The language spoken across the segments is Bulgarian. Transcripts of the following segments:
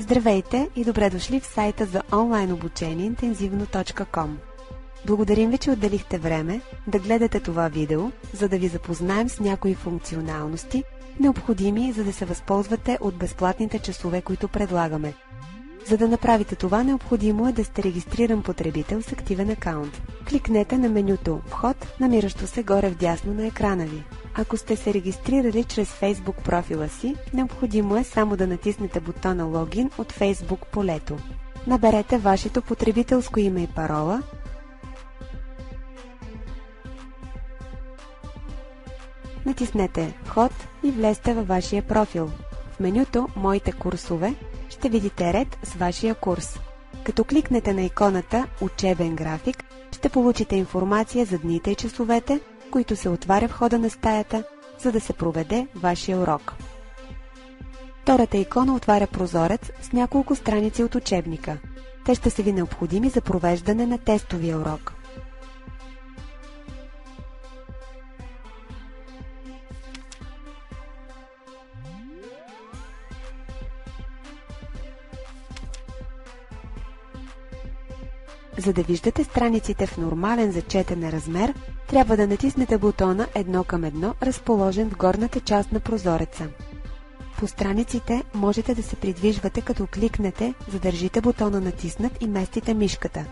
Здравейте и добре дошли в сайта за онлайн обучение intensivno.com. Благодарим ви, че отделихте време да гледате това видео, за да ви запознаем с някои функционалности, необходими за да се възползвате от безплатните часове, които предлагаме. За да направите това, необходимо е да сте регистриран потребител с активен акаунт. Кликнете на менюто „Вход“, намиращо се горе вдясно на екрана ви. Ако сте се регистрирали чрез Facebook профила си, необходимо е само да натиснете бутона „Логин“ от Facebook полето. Наберете вашето потребителско име и парола, натиснете „Вход“ и влезте във вашия профил. В менюто „Моите курсове“ ще видите ред с вашия курс. Като кликнете на иконата „Учебен график“, ще получите информация за дните и часовете, които се отваря в хода на стаята, за да се проведе вашия урок. Втората икона отваря прозорец с няколко страници от учебника. Те ще са ви необходими за провеждане на тестовия урок. За да виждате страниците в нормален за четене размер, трябва да натиснете бутона 1:1, разположен в горната част на прозореца. По страниците можете да се придвижвате, като кликнете, задържите бутона натиснат и местите мишката.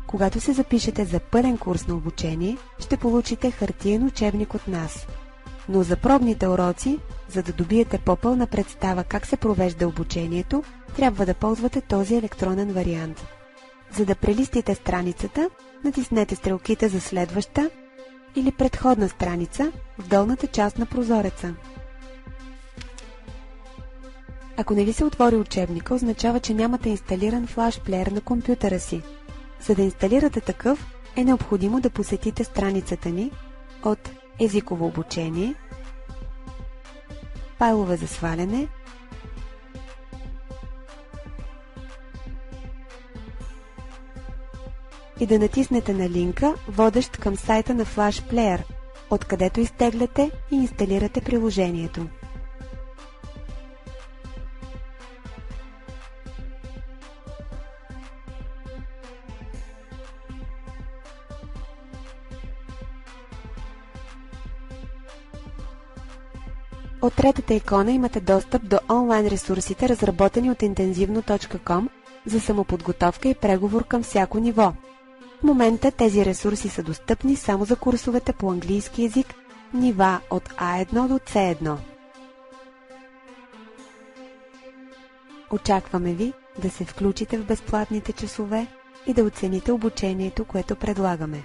Когато се запишете за пълен курс на обучение, ще получите хартиен учебник от нас. Но за пробните уроци, за да добиете по-пълна представа как се провежда обучението, трябва да ползвате този електронен вариант. За да прелистите страницата, натиснете стрелките за следваща или предходна страница в долната част на прозореца. Ако не ви се отвори учебника, означава, че нямате инсталиран флаш-плеер на компютъра си. За да инсталирате такъв, е необходимо да посетите страницата ни от Езиково обучение, Файлове за сваляне, и да натиснете на линка, водещ към сайта на флаш-плеер, откъдето изтегляте и инсталирате приложението. От третата икона имате достъп до онлайн ресурсите, разработени от intensivno.com за самоподготовка и преговор към всяко ниво. В момента тези ресурси са достъпни само за курсовете по английски език, нива от А1 до С1. Очакваме ви да се включите в безплатните часове и да оцените обучението, което предлагаме.